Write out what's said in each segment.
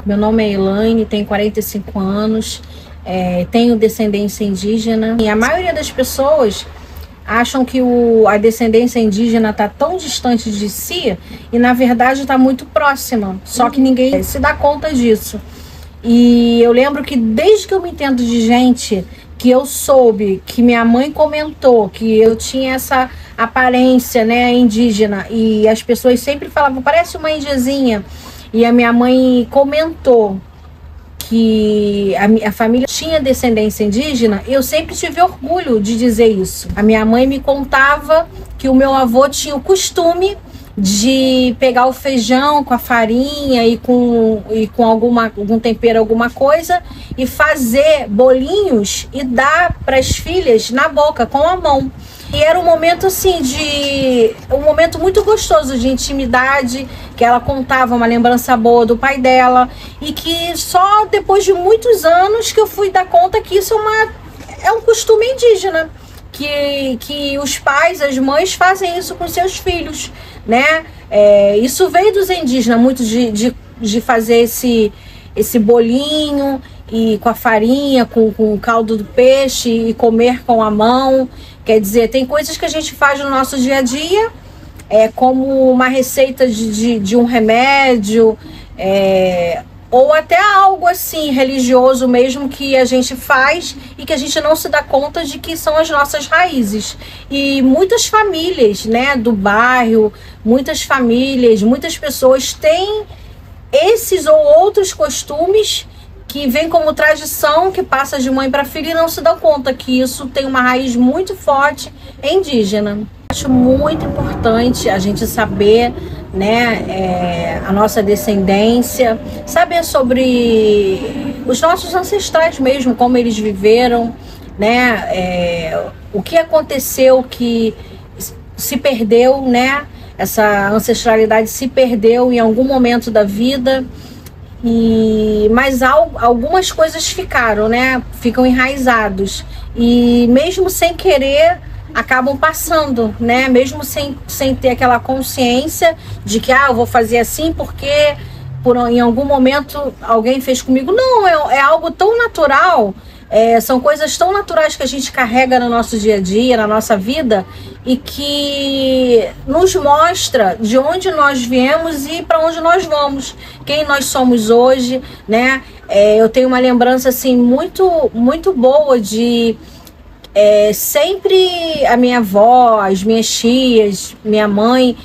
Meu nome é Elaine, tenho 45 anos, tenho descendência indígena. E a maioria das pessoas acham que a descendência indígena está tão distante de si e, na verdade, está muito próxima. Só que ninguém se dá conta disso. E eu lembro que desde que eu me entendo de gente, que eu soube, que minha mãe comentou que eu tinha essa aparência, né, indígena, e as pessoas sempre falavam, parece uma indiazinha. E a minha mãe comentou que a família tinha descendência indígena. Eu sempre tive orgulho de dizer isso. A minha mãe me contava que o meu avô tinha o costume de pegar o feijão com a farinha e com algum tempero, alguma coisa, e fazer bolinhos e dar para as filhas na boca com a mão. E era um momento assim um momento muito gostoso de intimidade, que ela contava uma lembrança boa do pai dela, e que só depois de muitos anos que eu fui dar conta que isso é um costume indígena, que os pais, as mães fazem isso com seus filhos, né? Isso veio dos indígenas, muito de fazer esse bolinho e com a farinha, com o caldo do peixe e comer com a mão. Quer dizer, tem coisas que a gente faz no nosso dia a dia, como uma receita de um remédio, ou até algo assim religioso mesmo, que a gente faz e que a gente não se dá conta de que são as nossas raízes. E muitas famílias, né, do bairro, muitas pessoas têm esses ou outros costumes que vem como tradição, que passa de mãe para filha, e não se dá conta que isso tem uma raiz muito forte indígena. Acho muito importante a gente saber, né, a nossa descendência, saber sobre os nossos ancestrais mesmo, como eles viveram, né, o que aconteceu, que se perdeu, né, essa ancestralidade se perdeu em algum momento da vida. Mas algumas coisas ficaram, né? Ficam enraizados. E mesmo sem querer, acabam passando, né? Mesmo sem ter aquela consciência de que eu vou fazer assim porque em algum momento alguém fez comigo. Não, é algo tão natural. São coisas tão naturais que a gente carrega no nosso dia a dia, na nossa vida, e que nos mostra de onde nós viemos e para onde nós vamos, quem nós somos hoje, né? Eu tenho uma lembrança assim muito, muito boa de sempre a minha avó, as minhas tias, minha mãe,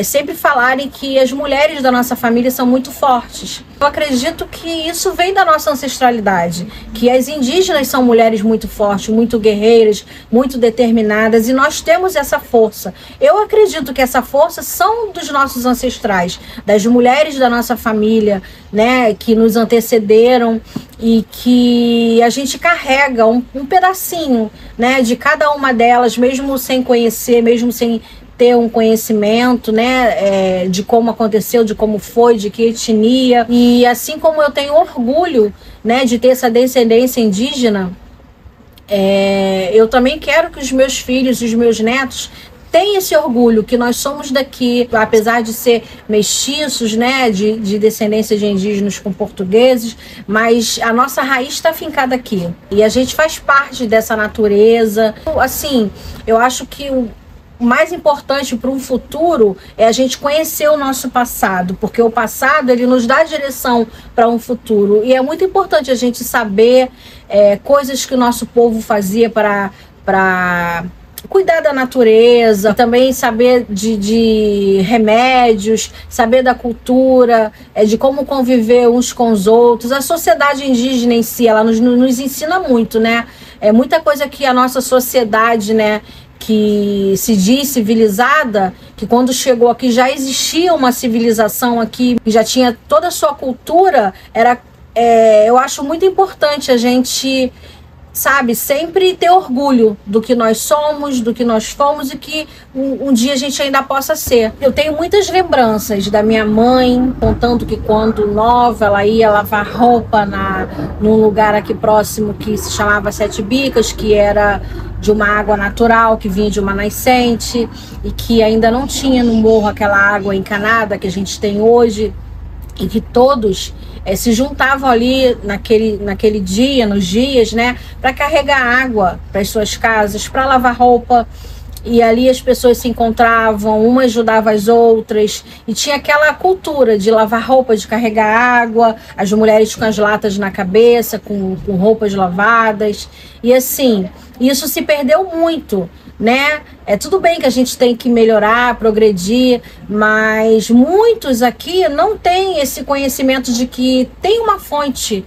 sempre falarem que as mulheres da nossa família são muito fortes. Eu acredito que isso vem da nossa ancestralidade, que as indígenas são mulheres muito fortes, muito guerreiras, muito determinadas, e nós temos essa força. Eu acredito que essa força são dos nossos ancestrais, das mulheres da nossa família, né, que nos antecederam, e que a gente carrega um pedacinho, né, de cada uma delas, mesmo sem conhecer, mesmo sem ter um conhecimento, né, de como aconteceu, de como foi, de que etnia. E assim como eu tenho orgulho, né, de ter essa descendência indígena, eu também quero que os meus filhos e os meus netos tenham esse orgulho, que nós somos daqui, apesar de ser mestiços, né, de descendência de indígenas com portugueses, mas a nossa raiz está fincada aqui. E a gente faz parte dessa natureza. Assim, eu acho que o mais importante para um futuro é a gente conhecer o nosso passado, porque o passado ele nos dá direção para um futuro, e é muito importante a gente saber coisas que o nosso povo fazia para cuidar da natureza, também saber de remédios, saber da cultura, de como conviver uns com os outros. A sociedade indígena em si, ela nos ensina muito, né? Muita coisa que a nossa sociedade, né, que se diz civilizada, que quando chegou aqui já existia uma civilização aqui, já tinha toda a sua cultura, eu acho muito importante a gente, sabe, sempre ter orgulho do que nós somos, do que nós fomos, e que um dia a gente ainda possa ser. Eu tenho muitas lembranças da minha mãe contando que quando nova ela ia lavar roupa num lugar aqui próximo que se chamava Sete Bicas, que era de uma água natural que vinha de uma nascente, e que ainda não tinha no morro aquela água encanada que a gente tem hoje. e que todos se juntavam ali naquele dia, nos dias, né, para carregar água para as suas casas, para lavar roupa. E ali as pessoas se encontravam, uma ajudava as outras, e tinha aquela cultura de lavar roupa, de carregar água, as mulheres com as latas na cabeça, com roupas lavadas. E assim, isso se perdeu muito, né? É tudo bem que a gente tem que melhorar, progredir, mas muitos aqui não têm esse conhecimento de que tem uma fonte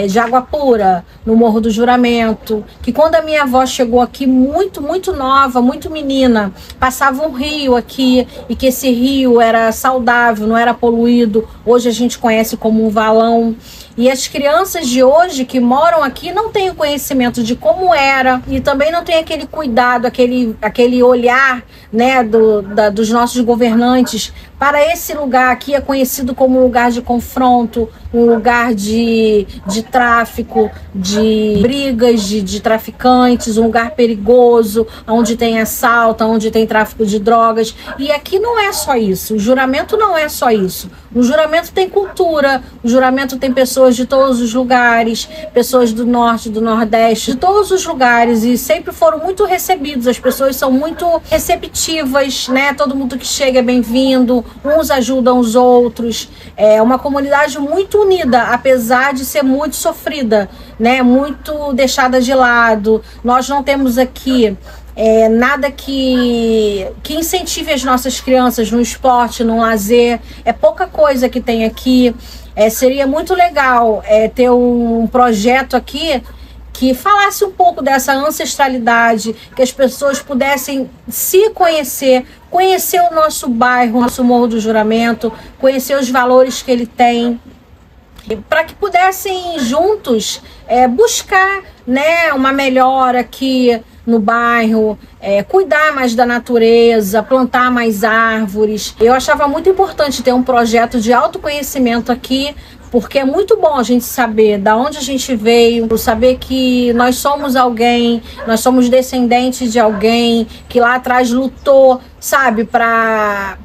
de água pura no Morro do Juramento, que quando a minha avó chegou aqui muito nova, muito menina, passava um rio aqui, e que esse rio era saudável, não era poluído. Hoje a gente conhece como um valão. E as crianças de hoje que moram aqui não têm o conhecimento de como era, e também não tem aquele cuidado, aquele olhar, né, dos nossos governantes para esse lugar que é conhecido como um lugar de confronto, um lugar de tráfico, de brigas de traficantes, um lugar perigoso, onde tem assalto, onde tem tráfico de drogas. E aqui não é só isso, o Juramento não é só isso. O Juramento tem cultura, o Juramento tem pessoas de todos os lugares, pessoas do norte, do nordeste, de todos os lugares, e sempre foram muito recebidos. As pessoas são muito receptivas, né? Todo mundo que chega é bem-vindo, uns ajudam os outros. É uma comunidade muito unida, apesar de ser muito sofrida, né? Muito deixada de lado. Nós não temos aqui nada que incentive as nossas crianças no esporte, no lazer. É pouca coisa que tem aqui. Seria muito legal ter um projeto aqui que falasse um pouco dessa ancestralidade, que as pessoas pudessem se conhecer o nosso bairro, o nosso Morro do Juramento, conhecer os valores que ele tem, para que pudessem juntos buscar, né, uma melhora aqui no bairro, cuidar mais da natureza, plantar mais árvores. Eu achava muito importante ter um projeto de autoconhecimento aqui, porque é muito bom a gente saber da onde a gente veio, saber que nós somos alguém, nós somos descendentes de alguém que lá atrás lutou, sabe, para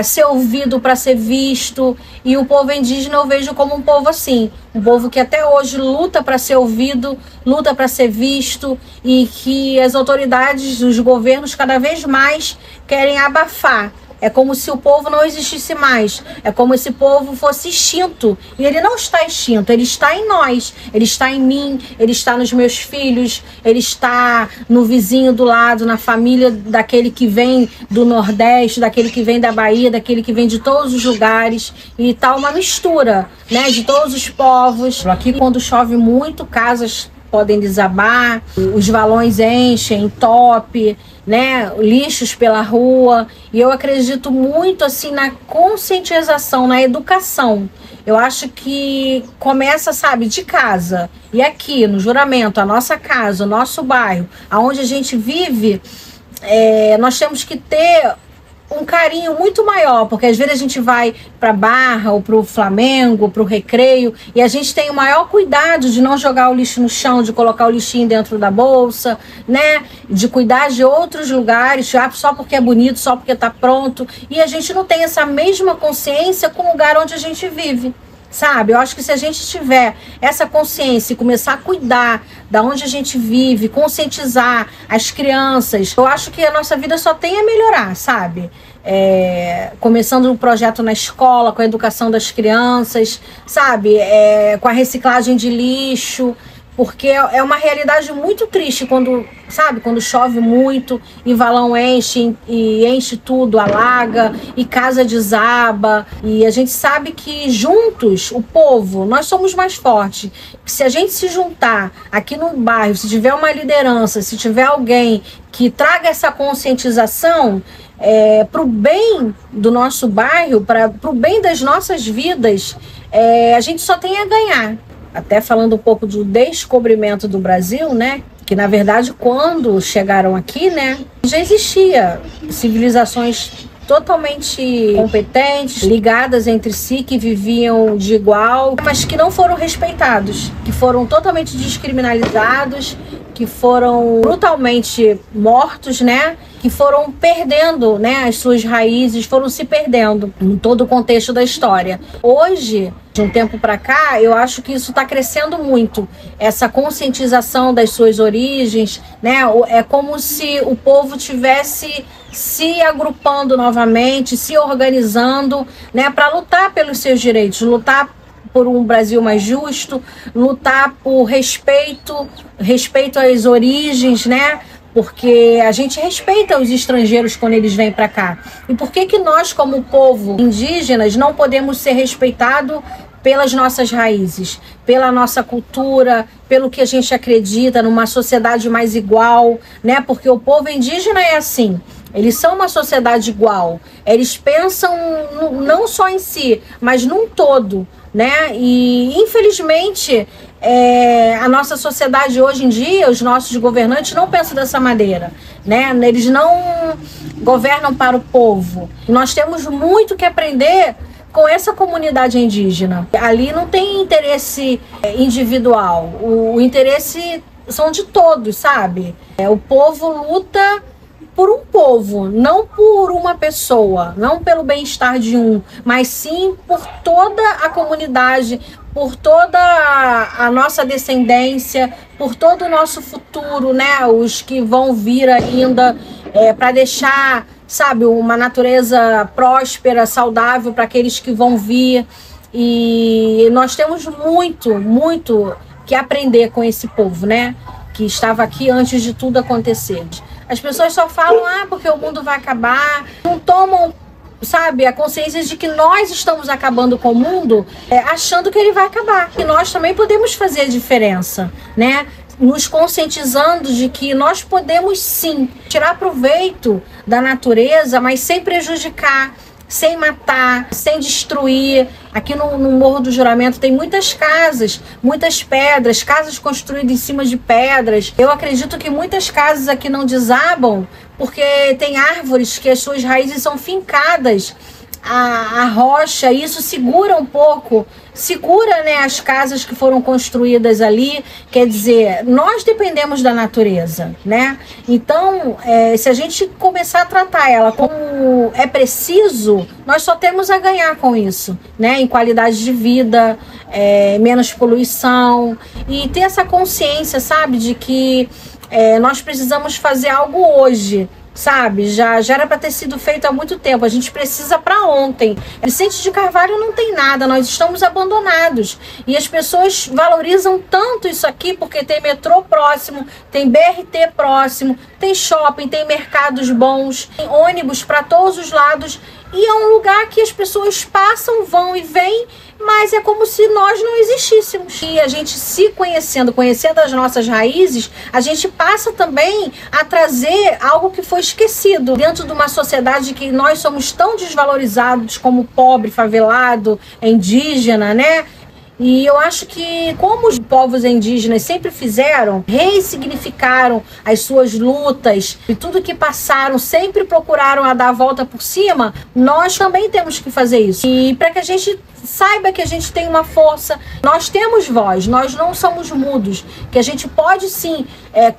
ser ouvido, para ser visto. E o povo indígena eu vejo como um povo assim, um povo que até hoje luta para ser ouvido, luta para ser visto, e que as autoridades, os governos cada vez mais querem abafar. É como se o povo não existisse mais. É como se o povo fosse extinto. E ele não está extinto, ele está em nós. Ele está em mim, ele está nos meus filhos, ele está no vizinho do lado, na família daquele que vem do Nordeste, daquele que vem da Bahia, daquele que vem de todos os lugares. E tá uma mistura, né, de todos os povos. Aqui, quando chove muito, casas podem desabar, os valões enchem, entope, né, lixos pela rua. E eu acredito muito assim na conscientização, na educação. Eu acho que começa, sabe, de casa. E aqui no Juramento, a nossa casa, o nosso bairro, aonde a gente vive, nós temos que ter um carinho muito maior, porque às vezes a gente vai para Barra ou para o Flamengo, para o Recreio, e a gente tem o maior cuidado de não jogar o lixo no chão, de colocar o lixinho dentro da bolsa, né? De cuidar de outros lugares, só porque é bonito, só porque está pronto, e a gente não tem essa mesma consciência com o lugar onde a gente vive. Sabe, eu acho que se a gente tiver essa consciência e começar a cuidar da onde a gente vive, conscientizar as crianças, eu acho que a nossa vida só tem a melhorar, sabe? Começando um projeto na escola, com a educação das crianças, sabe? Com a reciclagem de lixo, porque é uma realidade muito triste quando, sabe, quando chove muito e valão enche tudo, alaga, e casa desaba. E a gente sabe que juntos, o povo, nós somos mais fortes. Se a gente se juntar aqui no bairro, se tiver uma liderança, se tiver alguém que traga essa conscientização para o bem do nosso bairro, para o bem das nossas vidas, a gente só tem a ganhar. Até falando um pouco do descobrimento do Brasil, né? Que na verdade quando chegaram aqui, né, já existia civilizações totalmente competentes, ligadas entre si, que viviam de igual, mas que não foram respeitados, que foram totalmente descriminalizados, que foram brutalmente mortos, né? que foram perdendo, né, as suas raízes, foram se perdendo em todo o contexto da história. Hoje, de um tempo para cá, eu acho que isso está crescendo muito, essa conscientização das suas origens, né? É como se o povo tivesse se agrupando novamente, se organizando, né, para lutar pelos seus direitos, lutar por um Brasil mais justo, lutar por respeito às origens, né? Porque a gente respeita os estrangeiros quando eles vêm para cá. E por que que nós, como povo indígenas, não podemos ser respeitados pelas nossas raízes, pela nossa cultura, pelo que a gente acredita, numa sociedade mais igual, né? Porque o povo indígena é assim. Eles são uma sociedade igual. Eles pensam não só em si, mas num todo, né? E infelizmente a nossa sociedade hoje em dia, os nossos governantes não pensam dessa maneira, né? Eles não governam para o povo. E nós temos muito que aprender com essa comunidade indígena. Ali não tem interesse individual, o interesse são de todos, sabe? O povo luta por um povo, não por uma pessoa, não pelo bem-estar de um, mas sim por toda a comunidade, por toda a nossa descendência, por todo o nosso futuro, né? Os que vão vir ainda, para deixar, sabe, uma natureza próspera, saudável para aqueles que vão vir. E nós temos muito que aprender com esse povo, né? Que estava aqui antes de tudo acontecer. As pessoas só falam, porque o mundo vai acabar, não tomam, sabe, a consciência de que nós estamos acabando com o mundo, achando que ele vai acabar. E nós também podemos fazer a diferença, né? Nos conscientizando de que nós podemos sim tirar proveito da natureza, mas sem prejudicar, sem matar, sem destruir. Aqui no Morro do Juramento tem muitas casas, muitas pedras, casas construídas em cima de pedras. Eu acredito que muitas casas aqui não desabam porque tem árvores que as suas raízes são fincadas a rocha, e isso segura um pouco, segura, né, as casas que foram construídas ali. Quer dizer, nós dependemos da natureza, né? Então, se a gente começar a tratar ela como é preciso, nós só temos a ganhar com isso, né? Em qualidade de vida, menos poluição, e ter essa consciência, sabe, de que nós precisamos fazer algo hoje, sabe? Já era para ter sido feito há muito tempo. A gente precisa para ontem. Vicente de Carvalho não tem nada, nós estamos abandonados. E as pessoas valorizam tanto isso aqui porque tem metrô próximo, tem BRT próximo, tem shopping, tem mercados bons, tem ônibus para todos os lados. E é um lugar que as pessoas passam, vão e vêm, mas é como se nós não existíssemos. E a gente se conhecendo as nossas raízes, a gente passa também a trazer algo que foi esquecido. Dentro de uma sociedade que nós somos tão desvalorizados como pobre, favelado, indígena, né? E eu acho que, como os povos indígenas sempre fizeram, ressignificaram as suas lutas e tudo que passaram, sempre procuraram a dar a volta por cima, nós também temos que fazer isso. E para que a gente saiba que a gente tem uma força, nós temos voz, nós não somos mudos, que a gente pode sim,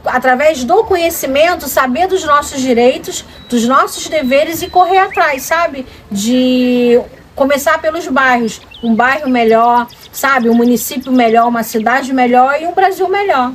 através do conhecimento, saber dos nossos direitos, dos nossos deveres e correr atrás, sabe? De começar pelos bairros, um bairro melhor, sabe? Um município melhor, uma cidade melhor e um Brasil melhor.